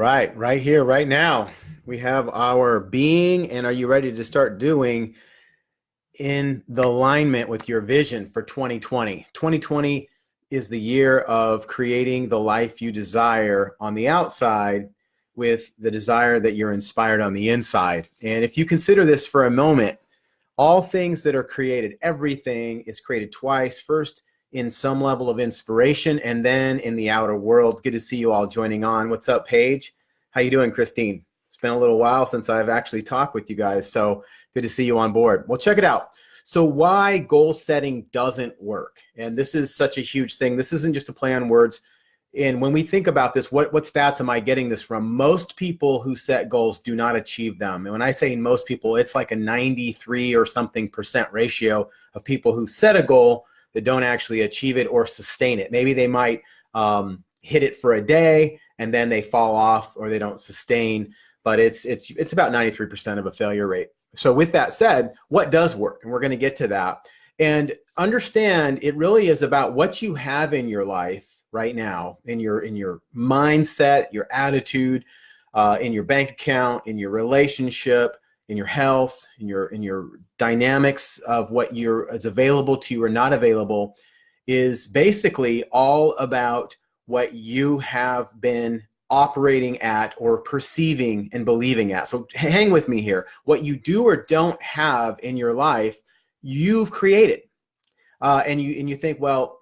Right here, right now. We have our being, and are you ready to start doing in the alignment with your vision for 2020? 2020 is the year of creating the life you desire on the outside with the desire that you're inspired on the inside. And if you consider this for a moment, all things that are created, everything is created twice. First, in some level of inspiration, and then in the outer world. Good to see you all joining on. What's up, Paige? How you doing, Christine? It's been a little while since I've actually talked with you guys, so good to see you on board. Well, check it out. So why goal setting doesn't work. And this is such a huge thing. This isn't just a play on words. And when we think about this, what stats am I getting this from? Most people who set goals do not achieve them. And when I say most people, it's like a 93 or something % ratio of people who set a goal that don't actually achieve it or sustain it. Maybe they might hit it for a day and then they fall off or they don't sustain, but it's about 93% of a failure rate. So with that said, what does work? And we're going to get to that. And understand it really is about what you have in your life right now, in your mindset, your attitude, in your bank account, in your relationship, in your health, in your dynamics of what is available to you or not available, is basically all about what you have been operating at or perceiving and believing at. So hang with me here. What you do or don't have in your life, you've created. And you think, well,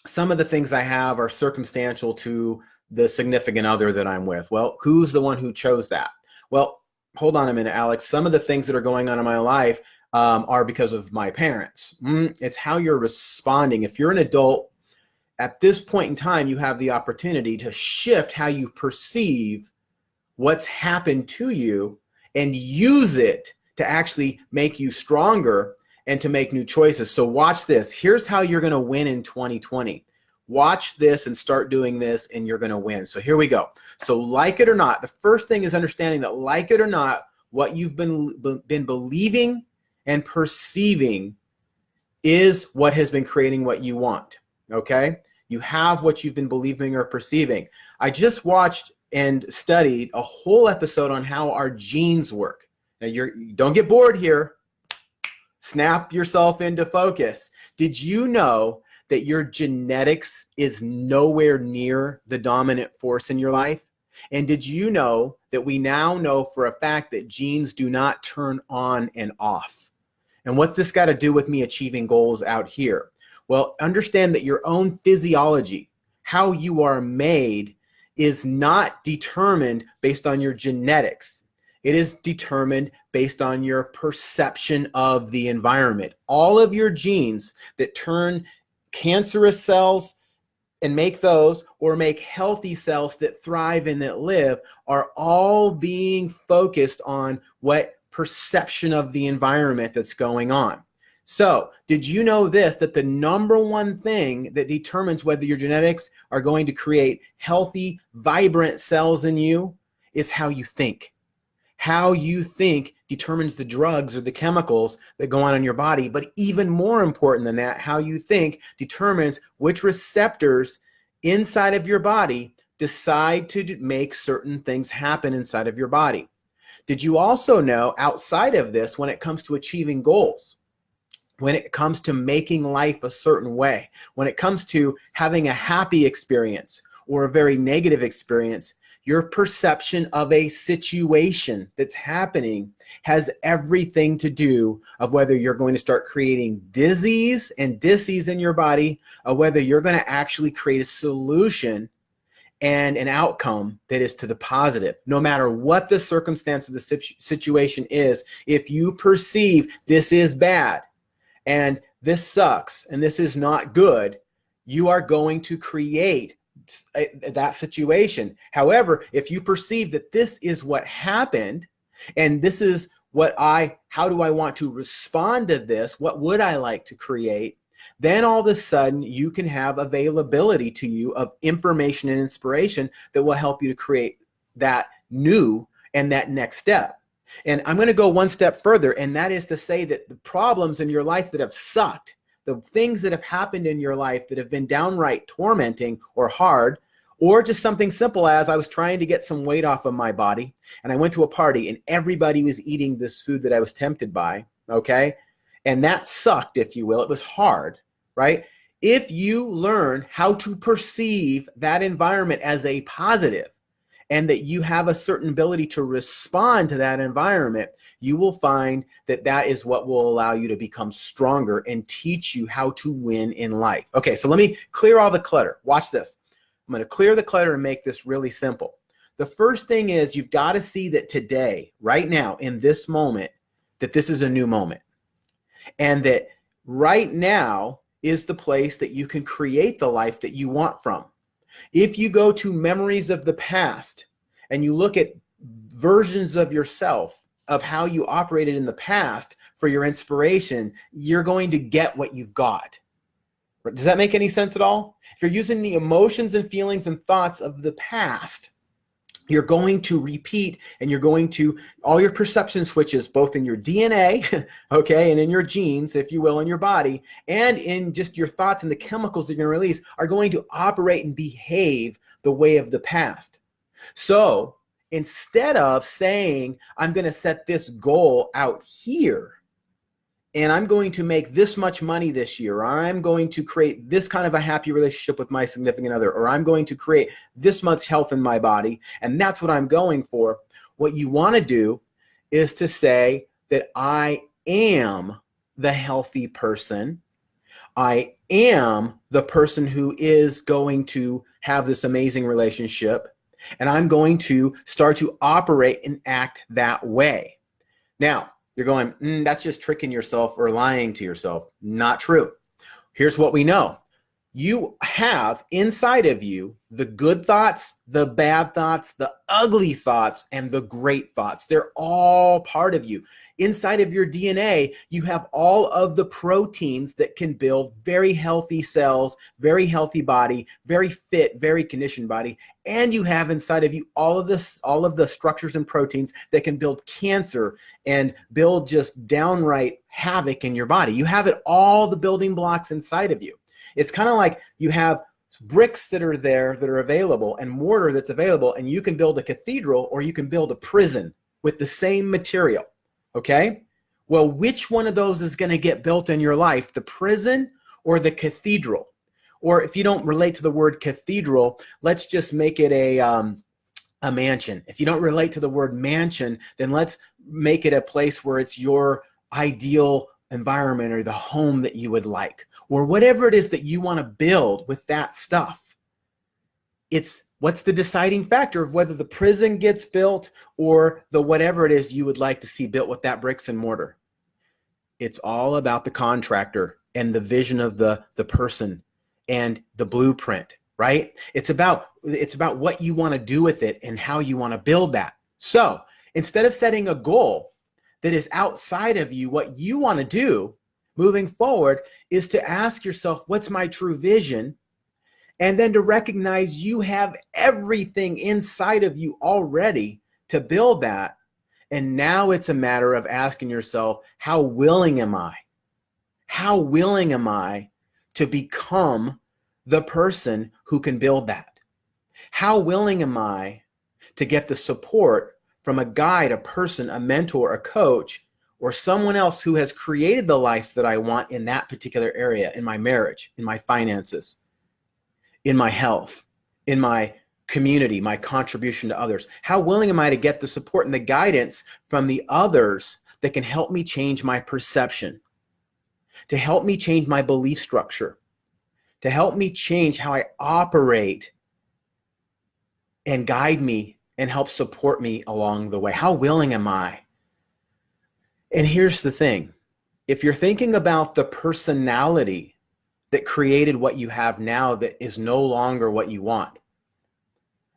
some of the things I have are circumstantial to the significant other that I'm with. Well, who's the one who chose that? Well, hold on a minute, Alex. Some of the things that are going on in my life are because of my parents. It's how you're responding. If you're an adult, at this point in time, you have the opportunity to shift how you perceive what's happened to you and use it to actually make you stronger and to make new choices. So watch this. Here's how you're going to win in 2020. Watch this and start doing this and you're going to win. So here we go. So like it or not, the first thing is understanding that like it or not, what you've been believing and perceiving is what has been creating what you want. Okay? You have what you've been believing or perceiving. I just watched and studied a whole episode on how our genes work. Now you don't get bored here. Snap yourself into focus. Did you know that your genetics is nowhere near the dominant force in your life? And did you know that we now know for a fact that genes do not turn on and off? And what's this got to do with me achieving goals out here? Well, understand that your own physiology, how you are made, is not determined based on your genetics. It is determined based on your perception of the environment. All of your genes that turn cancerous cells and make those, or make healthy cells that thrive and that live, are all being focused on what perception of the environment that's going on. So did you know this, that the number one thing that determines whether your genetics are going to create healthy, vibrant cells in you is how you think? How you think determines the drugs or the chemicals that go on in your body. But even more important than that, how you think determines which receptors inside of your body decide to make certain things happen inside of your body. Did you also know, outside of this, when it comes to achieving goals, when it comes to making life a certain way, when it comes to having a happy experience or a very negative experience, your perception of a situation that's happening has everything to do of whether you're going to start creating disease and dis-ease in your body, or whether you're going to actually create a solution and an outcome that is to the positive. No matter what the circumstance of the situation is, if you perceive this is bad and this sucks and this is not good, you are going to create that situation. However, if you perceive that this is what happened and this is how do I want to respond to this? What would I like to create? Then all of a sudden you can have availability to you of information and inspiration that will help you to create that new and that next step. And I'm going to go one step further, and that is to say that the problems in your life that have sucked, the things that have happened in your life that have been downright tormenting or hard, Or just something simple as I was trying to get some weight off of my body and I went to a party and everybody was eating this food that I was tempted by, okay? And that sucked, if you will. It was hard, right? If you learn how to perceive that environment as a positive and that you have a certain ability to respond to that environment, you will find that that is what will allow you to become stronger and teach you how to win in life. Okay, so let me clear all the clutter. Watch this. I'm going to clear the clutter and make this really simple. The first thing is you've got to see that today, right now, in this moment, that this is a new moment. And that right now is the place that you can create the life that you want from. If you go to memories of the past and you look at versions of yourself, of how you operated in the past for your inspiration, you're going to get what you've got. Does that make any sense at all? If you're using the emotions and feelings and thoughts of the past, you're going to repeat and you're going to, all your perception switches, both in your DNA, okay, and in your genes, if you will, in your body, and in just your thoughts and the chemicals that you're going to release are going to operate and behave the way of the past. So instead of saying, I'm going to set this goal out here, and I'm going to make this much money this year, or I'm going to create this kind of a happy relationship with my significant other, or I'm going to create this much health in my body, and that's what I'm going for. What you want to do is to say that I am the healthy person. I am the person who is going to have this amazing relationship, and I'm going to start to operate and act that way. Now, you're going, that's just tricking yourself or lying to yourself. Not true. Here's what we know. You have inside of you the good thoughts, the bad thoughts, the ugly thoughts, and the great thoughts. They're all part of you. Inside of your DNA, you have all of the proteins that can build very healthy cells, very healthy body, very fit, very conditioned body. And you have inside of you all of the structures and proteins that can build cancer and build just downright havoc in your body. You have it, all the building blocks inside of you. It's kind of like you have bricks that are there that are available and mortar that's available, and you can build a cathedral or you can build a prison with the same material, okay? Well, which one of those is going to get built in your life, the prison or the cathedral? Or if you don't relate to the word cathedral, let's just make it a mansion. If you don't relate to the word mansion, then let's make it a place where it's your ideal environment or the home that you would like, or whatever it is that you want to build with that stuff. It's what's the deciding factor of whether the prison gets built or the whatever it is you would like to see built with that bricks and mortar. It's all about the contractor and the vision of the person and the blueprint, right? It's about what you want to do with it and how you want to build that. So instead of setting a goal that is outside of you, what you want to do moving forward is to ask yourself, what's my true vision? And then to recognize you have everything inside of you already to build that. And now it's a matter of asking yourself, how willing am I? How willing am I to become the person who can build that? How willing am I to get the support from a guide, a person, a mentor, a coach, or someone else who has created the life that I want in that particular area, in my marriage, in my finances, in my health, in my community, my contribution to others? How willing am I to get the support and the guidance from the others that can help me change my perception, to help me change my belief structure, to help me change how I operate and guide me and help support me along the way? How willing am I? And here's the thing. If you're thinking about the personality that created what you have now that is no longer what you want,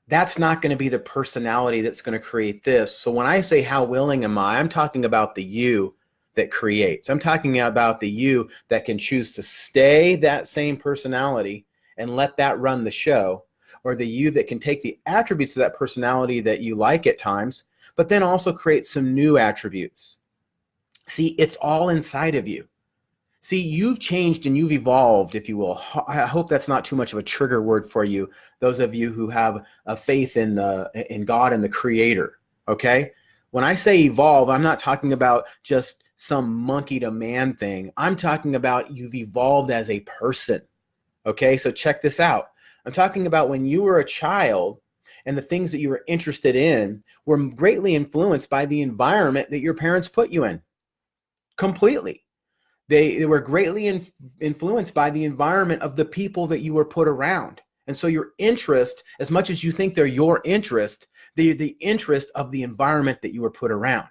that's not going to be the personality that's going to create this. So when I say how willing am I, I'm talking about the you that creates. I'm talking about the you that can choose to stay that same personality and let that run the show, or the you that can take the attributes of that personality that you like at times, but then also create some new attributes. See, it's all inside of you. See, you've changed and you've evolved, if you will. I hope that's not too much of a trigger word for you. Those of you who have a faith in God and the Creator. Okay. When I say evolve, I'm not talking about just some monkey to man thing. I'm talking about you've evolved as a person. Okay. So check this out. I'm talking about when you were a child and the things that you were interested in were greatly influenced by the environment that your parents put you in. Completely. They were greatly influenced by the environment of the people that you were put around. And so your interest, as much as you think they're your interest, they're the interest of the environment that you were put around.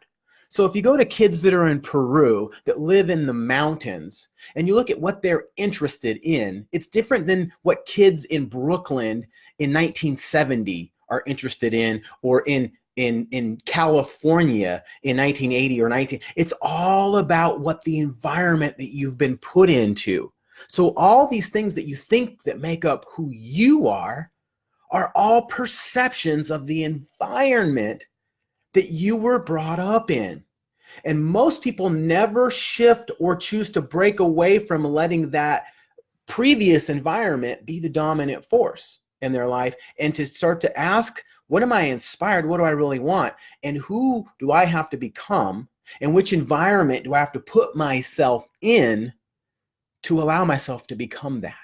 So if you go to kids that are in Peru, that live in the mountains, and you look at what they're interested in, it's different than what kids in Brooklyn in 1970 are interested in, or in California in 1980 or 19. It's all about what the environment that you've been put into. So all these things that you think that make up who you are all perceptions of the environment that you were brought up in. And most people never shift or choose to break away from letting that previous environment be the dominant force in their life, and to start to ask, what am I inspired? What do I really want? And who do I have to become? And which environment do I have to put myself in to allow myself to become that?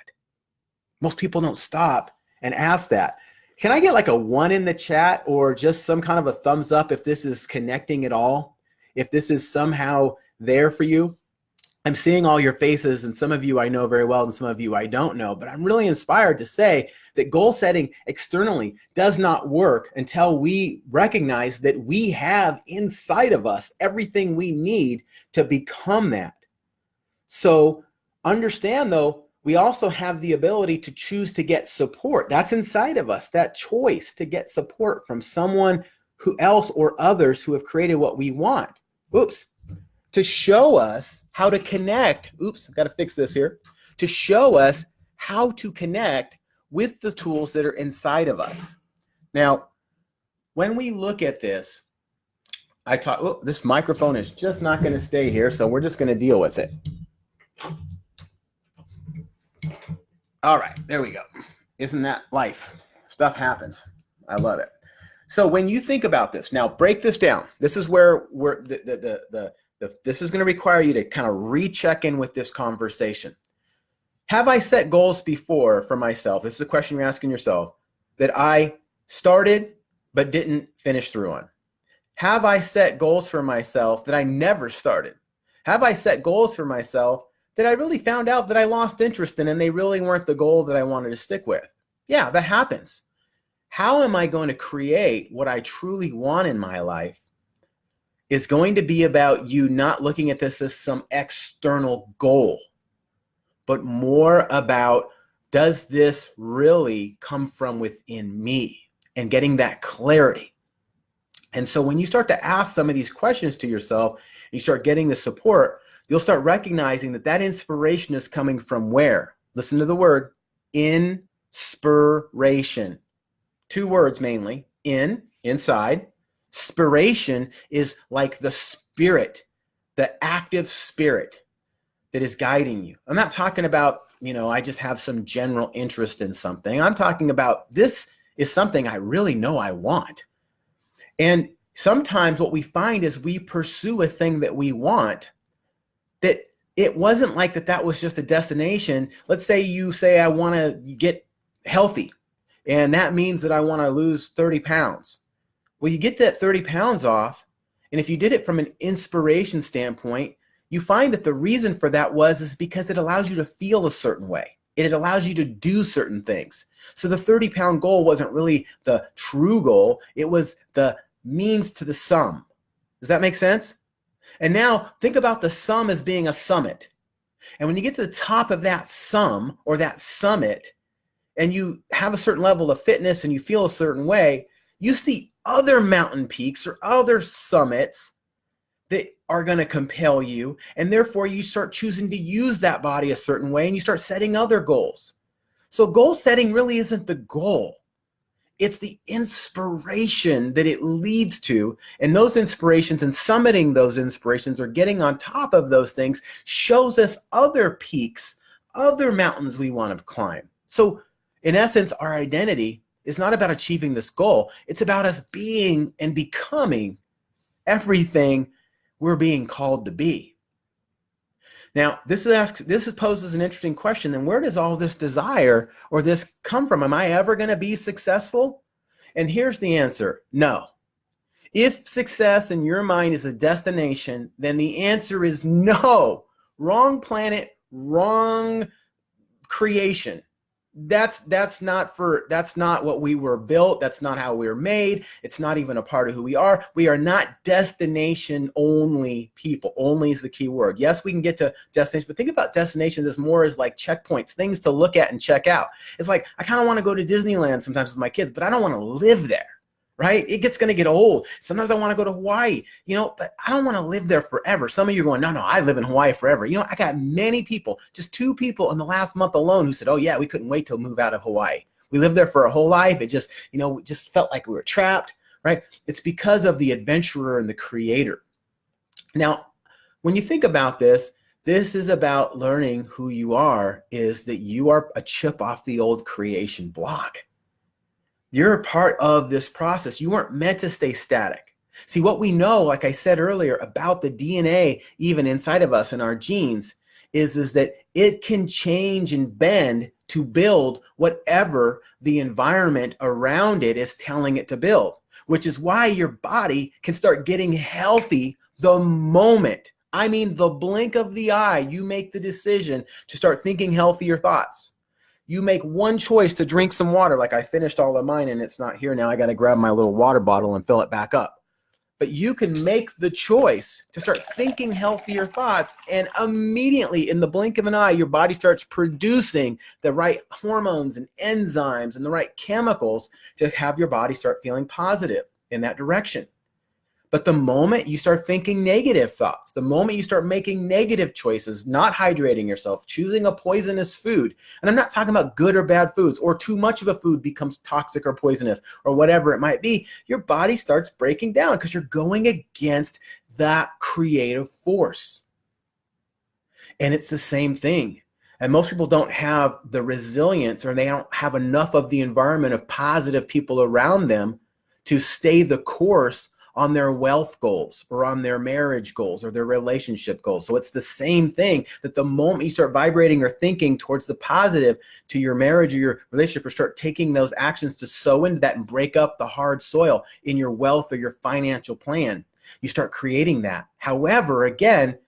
Most people don't stop and ask that. Can I get like a 1 in the chat, or just some kind of a thumbs up if this is connecting at all? If this is somehow there for you? I'm seeing all your faces, and some of you I know very well and some of you I don't know, but I'm really inspired to say that goal setting externally does not work until we recognize that we have inside of us everything we need to become that. So understand, though, we also have the ability to choose to get support. That's inside of us, that choice to get support from someone who else or others who have created what we want. Oops. To show us how to connect. Oops, I've got to fix this here. To show us how to connect with the tools that are inside of us. Now, when we look at this, this microphone is just not going to stay here, so we're just going to deal with it. All right, there we go. Isn't that life? Stuff happens. I love it. So when you think about this, now break this down. This is where this is going to require you to kind of recheck in with this conversation. Have I set goals before for myself? This is a question you're asking yourself, that I started but didn't finish through on. Have I set goals for myself that I never started? Have I set goals for myself that I really found out that I lost interest in, and they really weren't the goal that I wanted to stick with? Yeah, that happens. How am I going to create what I truly want in my life is going to be about you not looking at this as some external goal, but more about, does this really come from within me, and getting that clarity. And so when you start to ask some of these questions to yourself, and you start getting the support, you'll start recognizing that that inspiration is coming from where? Listen to the word, inspiration. 2 words mainly, inside. Spiration is like the spirit, the active spirit that is guiding you. I'm not talking about, I just have some general interest in something. I'm talking about, this is something I really know I want. And sometimes what we find is we pursue a thing that we want, that it wasn't like that was just a destination. Let's say you say, I want to get healthy, and that means that I want to lose 30 pounds. Well, you get that 30 pounds off, and if you did it from an inspiration standpoint, you find that the reason for that is because it allows you to feel a certain way. It allows you to do certain things. So the 30-pound goal wasn't really the true goal. It was the means to the sum. Does that make sense? And now think about the sum as being a summit. And when you get to the top of that sum or that summit, and you have a certain level of fitness and you feel a certain way, you see other mountain peaks or other summits that are going to compel you. And therefore you start choosing to use that body a certain way, and you start setting other goals. So goal setting really isn't the goal. It's the inspiration that it leads to. And those inspirations and summiting those inspirations or getting on top of those things shows us other peaks, other mountains we want to climb. So in essence, our identity is not about achieving this goal. It's about us being and becoming everything we're being called to be. Now, this poses an interesting question. Then where does all this desire or this come from? Am I ever going to be successful? And here's the answer: no. If success in your mind is a destination, then the answer is no. Wrong planet, wrong creation. That's not what we were built. That's not how we were made. It's not even a part of who we are. We are not destination only people. Only is the key word. Yes, we can get to destinations, but think about destinations as more as like checkpoints, things to look at and check out. It's like, I kind of want to go to Disneyland sometimes with my kids, but I don't want to live there. Right? It's going to get old. Sometimes I want to go to Hawaii, but I don't want to live there forever. Some of you are going, no, I live in Hawaii forever. I got many people, just 2 people in the last month alone who said, oh yeah, we couldn't wait to move out of Hawaii. We lived there for a whole life. It just, just felt like we were trapped, right? It's because of the adventurer and the creator. Now, when you think about this is about learning who you are, is that you are a chip off the old creation block. You're a part of this process. You weren't meant to stay static. See, what we know, like I said earlier, about the DNA, even inside of us and our genes, is that it can change and bend to build whatever the environment around it is telling it to build, which is why your body can start getting healthy the moment, the blink of the eye, you make the decision to start thinking healthier thoughts. You make one choice to drink some water, like I finished all of mine and it's not here now. I got to grab my little water bottle and fill it back up. But you can make the choice to start thinking healthier thoughts, and immediately in the blink of an eye, your body starts producing the right hormones and enzymes and the right chemicals to have your body start feeling positive in that direction. But the moment you start thinking negative thoughts, the moment you start making negative choices, not hydrating yourself, choosing a poisonous food, and I'm not talking about good or bad foods, or too much of a food becomes toxic or poisonous or whatever it might be, your body starts breaking down because you're going against that creative force. And it's the same thing. And most people don't have the resilience, or they don't have enough of the environment of positive people around them to stay the course on their wealth goals or on their marriage goals or their relationship goals. So it's the same thing, that the moment you start vibrating or thinking towards the positive to your marriage or your relationship, or start taking those actions to sow into that and break up the hard soil in your wealth or your financial plan, you start creating that. However, again,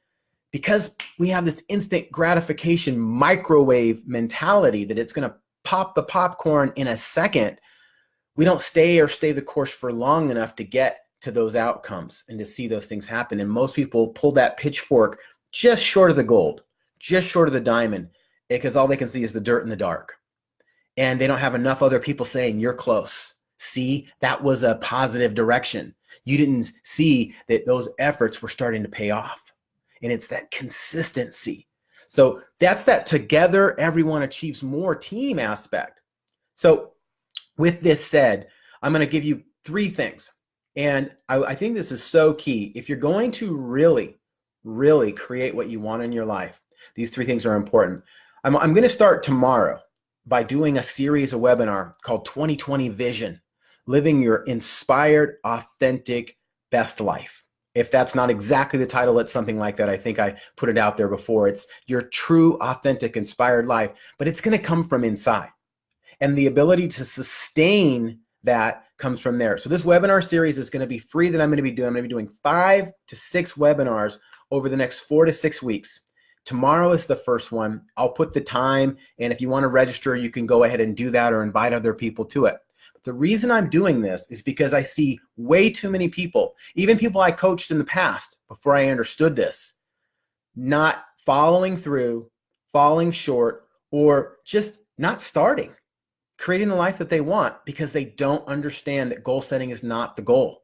because we have this instant gratification microwave mentality that it's going to pop the popcorn in a second, we don't stay the course for long enough to get to those outcomes and to see those things happen. And most people pull that pitchfork just short of the gold, just short of the diamond, because all they can see is the dirt in the dark. And they don't have enough other people saying, you're close. See, that was a positive direction. You didn't see that those efforts were starting to pay off. And it's that consistency. So that's that together everyone achieves more team aspect. So with this said, I'm going to give you 3 things. And I think this is so key. If you're going to really, really create what you want in your life, these 3 things are important. I'm going to start tomorrow by doing a series of webinar called 2020 Vision, living your inspired, authentic, best life. If that's not exactly the title, it's something like that. I think I put it out there before. It's your true, authentic, inspired life, but it's going to come from inside. And the ability to sustain that comes from there. So this webinar series is going to be free that I'm going to be doing. I'm going to be doing 5 to 6 webinars over the next 4 to 6 weeks. Tomorrow is the first one. I'll put the time, and if you want to register, you can go ahead and do that or invite other people to it. But the reason I'm doing this is because I see way too many people, even people I coached in the past before I understood this, not following through, falling short, or just not starting, creating the life that they want because they don't understand that goal setting is not the goal.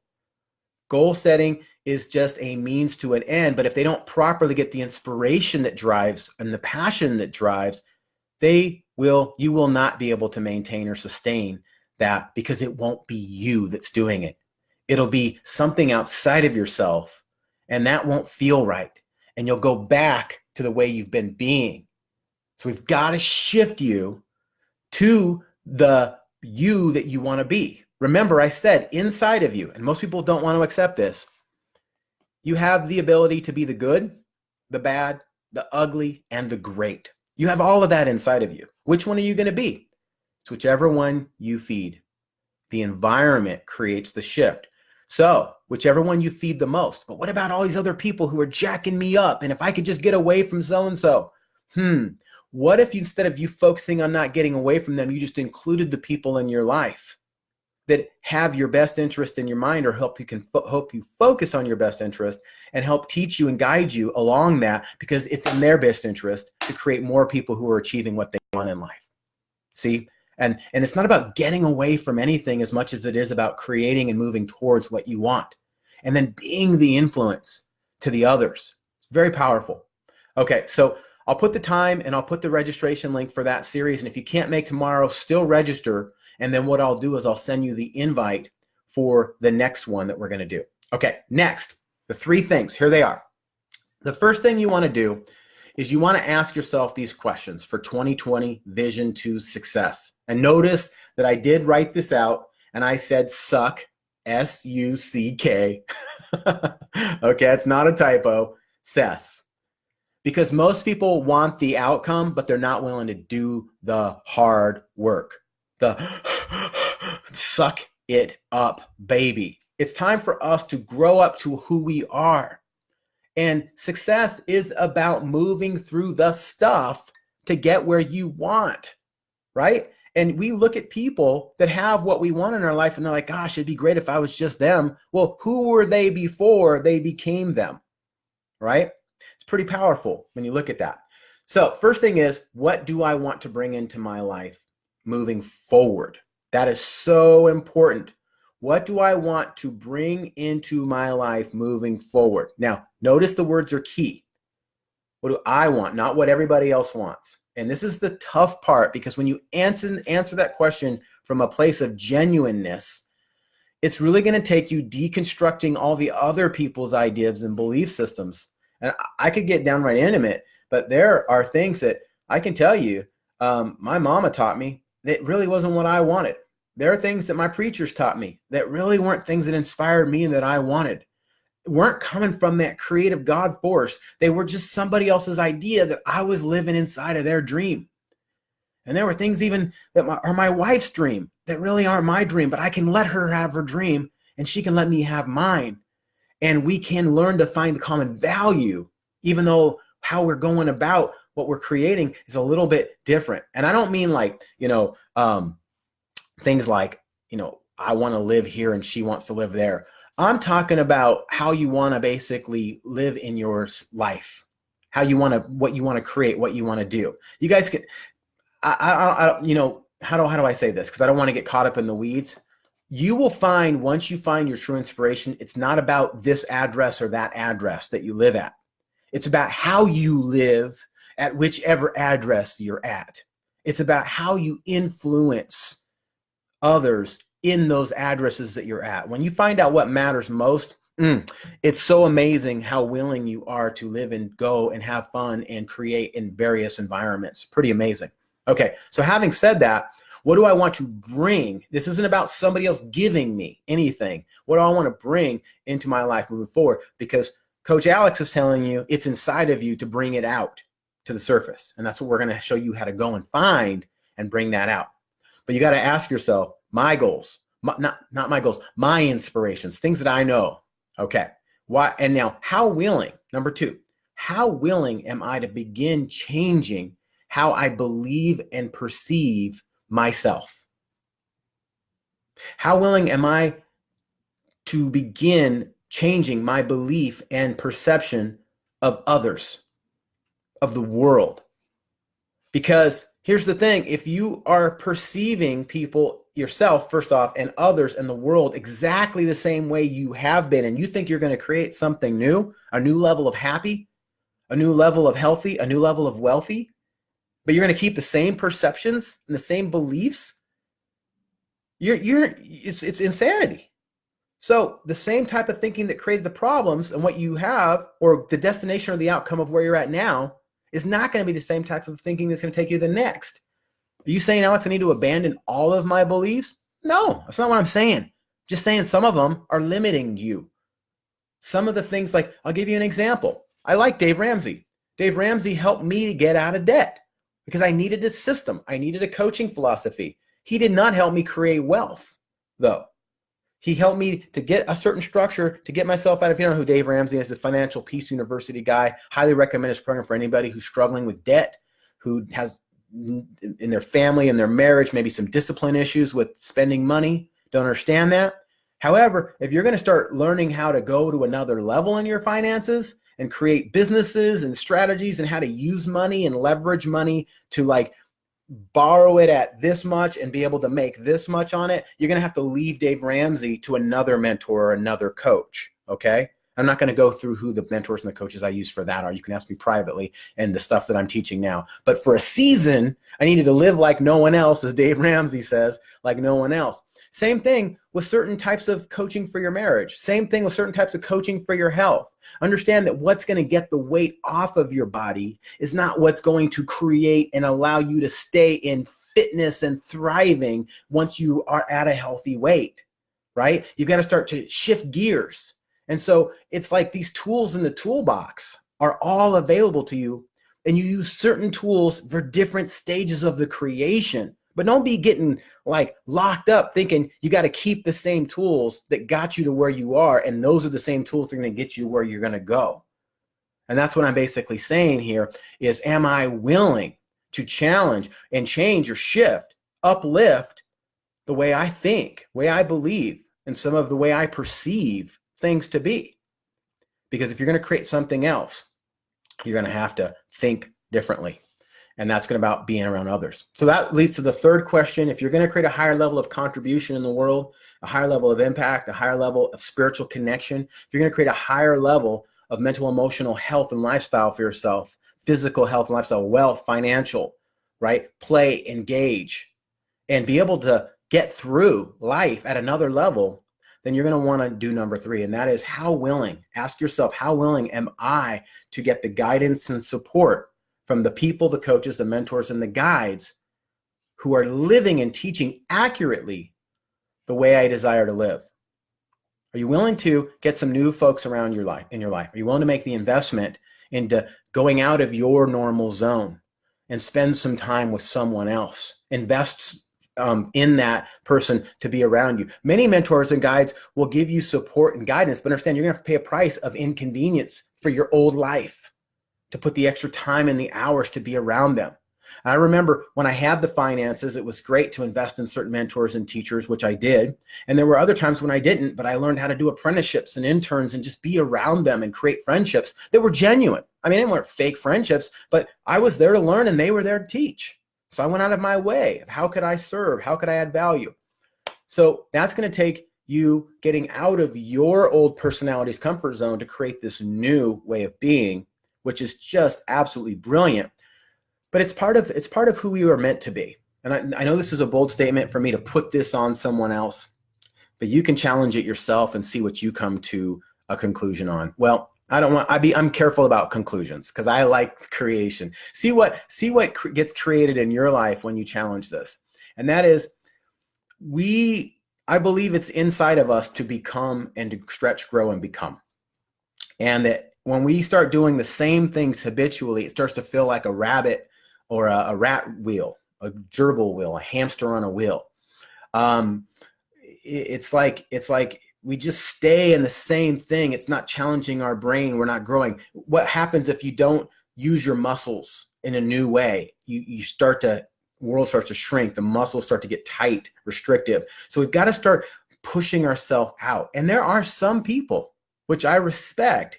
Goal setting is just a means to an end, but if they don't properly get the inspiration that drives and the passion that drives, you will not be able to maintain or sustain that because it won't be you that's doing it. It'll be something outside of yourself, and that won't feel right. And you'll go back to the way you've been being. So we've got to shift you to the you that you want to be. Remember, I said inside of you, and most people don't want to accept this, you have the ability to be the good, the bad, the ugly, and the great. You have all of that inside of you. Which one are you going to be? It's whichever one you feed. The environment creates the shift. So whichever one you feed the most. But what about all these other people who are jacking me up? And if I could just get away from so-and-so, what if instead of you focusing on not getting away from them, you just included the people in your life that have your best interest in your mind, or help you focus on your best interest and help teach you and guide you along that, because it's in their best interest to create more people who are achieving what they want in life. See? And it's not about getting away from anything as much as it is about creating and moving towards what you want, and then being the influence to the others. It's very powerful. Okay, so I'll put the time and I'll put the registration link for that series. And if you can't make tomorrow, still register. And then what I'll do is I'll send you the invite for the next one that we're going to do. Okay, next, the 3 things. Here they are. The first thing you want to do is you want to ask yourself these questions for 2020 Vision to Success. And notice that I did write this out, and I said suck, S-U-C-K. Okay, it's not a typo, cess. Because most people want the outcome, but they're not willing to do the hard work. The suck it up, baby. It's time for us to grow up to who we are. And success is about moving through the stuff to get where you want, right? And we look at people that have what we want in our life, and they're like, gosh, it'd be great if I was just them. Well, who were they before they became them, right? It's pretty powerful when you look at that. So first thing is, what do I want to bring into my life moving forward? That is so important. What do I want to bring into my life moving forward? Now, notice the words are key. What do I want? Not what everybody else wants. And this is the tough part, because when you answer that question from a place of genuineness, it's really going to take you deconstructing all the other people's ideas and belief systems. And I could get downright intimate, but there are things that I can tell you, my mama taught me that really wasn't what I wanted. There are things that my preachers taught me that really weren't things that inspired me and that I wanted. Weren't coming from that creative God force. They were just somebody else's idea that I was living inside of their dream. And there were things even that are my wife's dream that really aren't my dream, but I can let her have her dream and she can let me have mine. And we can learn to find the common value, even though how we're going about what we're creating is a little bit different. And I don't mean like, things like, I want to live here and she wants to live there. I'm talking about how you want to basically live in your life, what you want to create, what you want to do. You guys can, how do I say this? Because I don't want to get caught up in the weeds. You will find, once you find your true inspiration, it's not about this address or that address that you live at. It's about how you live at whichever address you're at. It's about how you influence others in those addresses that you're at. When you find out what matters most, it's so amazing how willing you are to live and go and have fun and create in various environments. Pretty amazing. Okay, so having said that, what do I want to bring? This isn't about somebody else giving me anything. What do I want to bring into my life moving forward? Because Coach Alex is telling you it's inside of you to bring it out to the surface. And that's what we're going to show you how to go and find and bring that out. But you got to ask yourself, my goals, not my goals, my inspirations, things that I know. Okay. Why? And now, how willing, number 2, how willing am I to begin changing how I believe and perceive myself? How willing am I to begin changing my belief and perception of others, of the world? Because here's the thing, if you are perceiving people, yourself first off, and others and the world exactly the same way you have been, and you think you're going to create something new, a new level of happy, a new level of healthy, a new level of wealthy, but you're going to keep the same perceptions and the same beliefs, It's insanity. So the same type of thinking that created the problems and what you have, or the destination or the outcome of where you're at now, is not going to be the same type of thinking that's going to take you to the next. Are you saying, Alex, I need to abandon all of my beliefs? No, that's not what I'm saying. Just saying some of them are limiting you. Some of the things, like, I'll give you an example. I like Dave Ramsey. Dave Ramsey helped me to get out of debt because I needed a system. I needed a coaching philosophy. He did not help me create wealth, though. He helped me to get a certain structure to get myself out of, you know who Dave Ramsey is, the Financial Peace University guy. Highly recommend his program for anybody who's struggling with debt, who has in their family and their marriage maybe some discipline issues with spending money, don't understand that. However, if you're going to start learning how to go to another level in your finances and create businesses and strategies and how to use money and leverage money to, like, borrow it at this much and be able to make this much on it, you're going to have to leave Dave Ramsey to another mentor or another coach. Okay. I'm not going to go through who the mentors and the coaches I use for that are. You can ask me privately and the stuff that I'm teaching now. But for a season, I needed to live like no one else, as Dave Ramsey says, like no one else. Same thing with certain types of coaching for your marriage. Same thing with certain types of coaching for your health. Understand that what's going to get the weight off of your body is not what's going to create and allow you to stay in fitness and thriving once you are at a healthy weight, right? You've got to start to shift gears. And so it's like these tools in the toolbox are all available to you, and you use certain tools for different stages of the creation. But don't be getting, like, locked up thinking you got to keep the same tools that got you to where you are, and those are the same tools that are going to get you where you're going to go. And that's what I'm basically saying here is, am I willing to challenge and change or shift, uplift the way I think, way I believe, and some of the way I perceive things to be? Because if you're going to create something else, you're going to have to think differently. And that's going to be about being around others. So that leads to the third question. If you're going to create a higher level of contribution in the world, a higher level of impact, a higher level of spiritual connection, if you're going to create a higher level of mental, emotional health and lifestyle for yourself, physical health and lifestyle, wealth, financial, right? Play, engage, and be able to get through life at another level, then you're going to want to do number 3. And that is, how willing, ask yourself, how willing am I to get the guidance and support from the people, the coaches, the mentors, and the guides who are living and teaching accurately the way I desire to live? Are you willing to get some new folks around your life, in your life? Are you willing to make the investment into going out of your normal zone and spend some time with someone else? Invest in that person to be around you. Many mentors and guides will give you support and guidance, but understand you're going to have to pay a price of inconvenience for your old life to put the extra time and the hours to be around them. I remember when I had the finances, it was great to invest in certain mentors and teachers, which I did. And there were other times when I didn't, but I learned how to do apprenticeships and interns and just be around them and create friendships that were genuine. I mean, they weren't fake friendships, but I was there to learn and they were there to teach. So I went out of my way of how could I serve? How could I add value? So that's going to take you getting out of your old personality's comfort zone to create this new way of being, which is just absolutely brilliant. But it's part of who we were meant to be. And I know this is a bold statement for me to put this on someone else, but you can challenge it yourself and see what you come to a conclusion on. Well, I'm careful about conclusions because I like creation. See what gets created in your life when you challenge this. And that is, I believe it's inside of us to become and to stretch, grow, and become. And that when we start doing the same things habitually, it starts to feel like a rabbit or a rat wheel, a gerbil wheel, a hamster on a wheel. It's like we just stay in the same thing. It's not challenging our brain. We're not growing. What happens if you don't use your muscles in a new way? World starts to shrink. The muscles start to get tight, restrictive. So we've got to start pushing ourselves out. And there are some people, which I respect,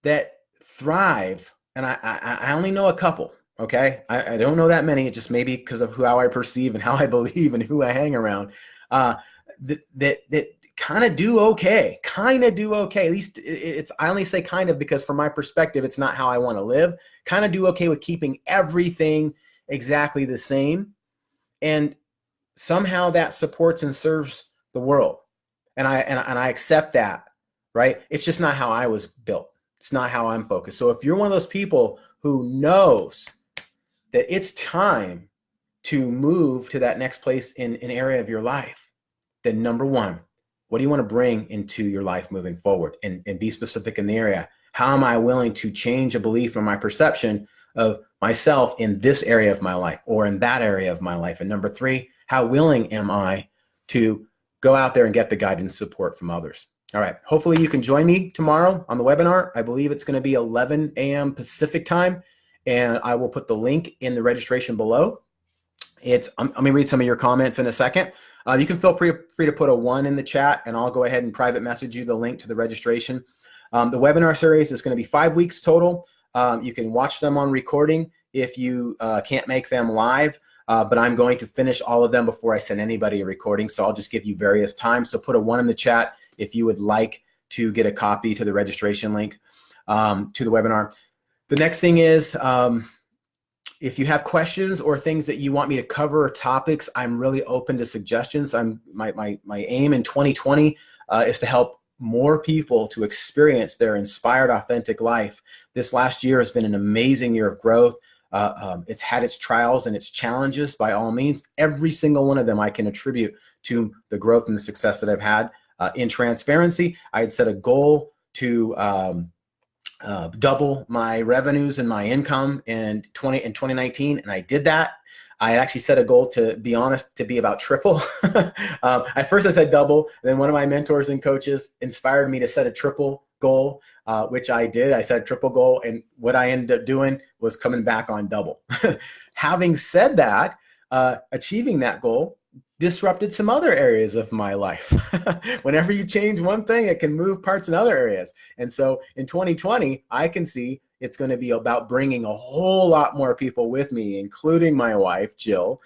that thrive. And I only know a couple. Okay. I don't know that many. It's just maybe because of how I perceive and how I believe and who I hang around, that kind of do okay. At least I only say kind of because from my perspective, it's not how I want to live. Kind of do okay with keeping everything exactly the same. And somehow that supports and serves the world. And I accept that, right? It's just not how I was built. It's not how I'm focused. So if you're one of those people who knows that it's time to move to that next place in an area of your life, then number one, what do you want to bring into your life moving forward? And be specific in the area. How am I willing to change a belief or my perception of myself in this area of my life or in that area of my life? And number three, how willing am I to go out there and get the guidance support from others? All right. Hopefully you can join me tomorrow on the webinar. I believe it's going to be 11 a.m. Pacific time, and I will put the link in the registration below. Let me read some of your comments in a second. You can feel free to put a 1 in the chat, and I'll go ahead and private message you the link to the registration. The webinar series is going to be 5 weeks total. You can watch them on recording if you can't make them live, but I'm going to finish all of them before I send anybody a recording, so I'll just give you various times. So put a 1 in the chat if you would like to get a copy to the registration link to the webinar. The next thing is, if you have questions or things that you want me to cover or topics, I'm really open to suggestions. My aim in 2020 is to help more people to experience their inspired, authentic life. This last year has been an amazing year of growth. It's had its trials and its challenges by all means. Every single one of them I can attribute to the growth and the success that I've had. In transparency, I had set a goal to double my revenues and my income in 2019, and I did that. I actually set a goal, to be honest, to be about triple. At first I said double, then one of my mentors and coaches inspired me to set a triple goal, which I did. I set a triple goal, and what I ended up doing was coming back on double. Having said that, achieving that goal disrupted some other areas of my life. Whenever you change one thing, it can move parts in other areas. And so in 2020, I can see it's going to be about bringing a whole lot more people with me, including my wife, Jill,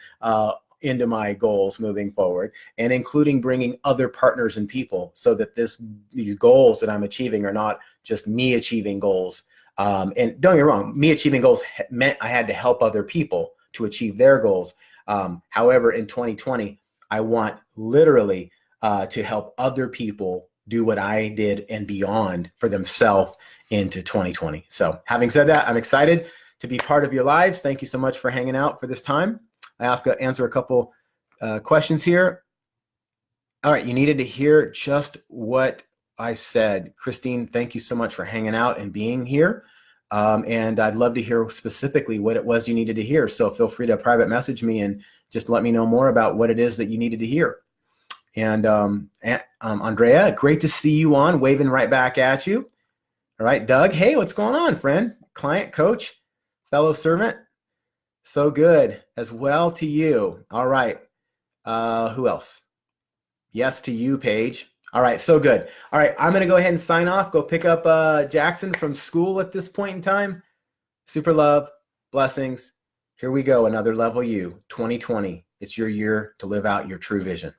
into my goals moving forward, and including bringing other partners and people, so that these goals that I'm achieving are not just me achieving goals. And don't get me wrong, me achieving goals meant I had to help other people to achieve their goals. However, in 2020, I want literally to help other people do what I did and beyond for themselves into 2020. So having said that, I'm excited to be part of your lives. Thank you so much for hanging out for this time. I answer a couple questions here. All right, you needed to hear just what I said. Christine, thank you so much for hanging out and being here. And I'd love to hear specifically what it was you needed to hear. So feel free to private message me and just let me know more about what it is that you needed to hear. And Andrea, great to see you on, waving right back at you. All right, Doug, hey, what's going on, friend? Client, coach, fellow servant. So good as well to you. All right, who else? Yes to you, Paige. All right, so good. All right, I'm going to go ahead and sign off. Go pick up Jackson from school at this point in time. Super love, blessings. Here we go, another level you, 2020. It's your year to live out your true vision.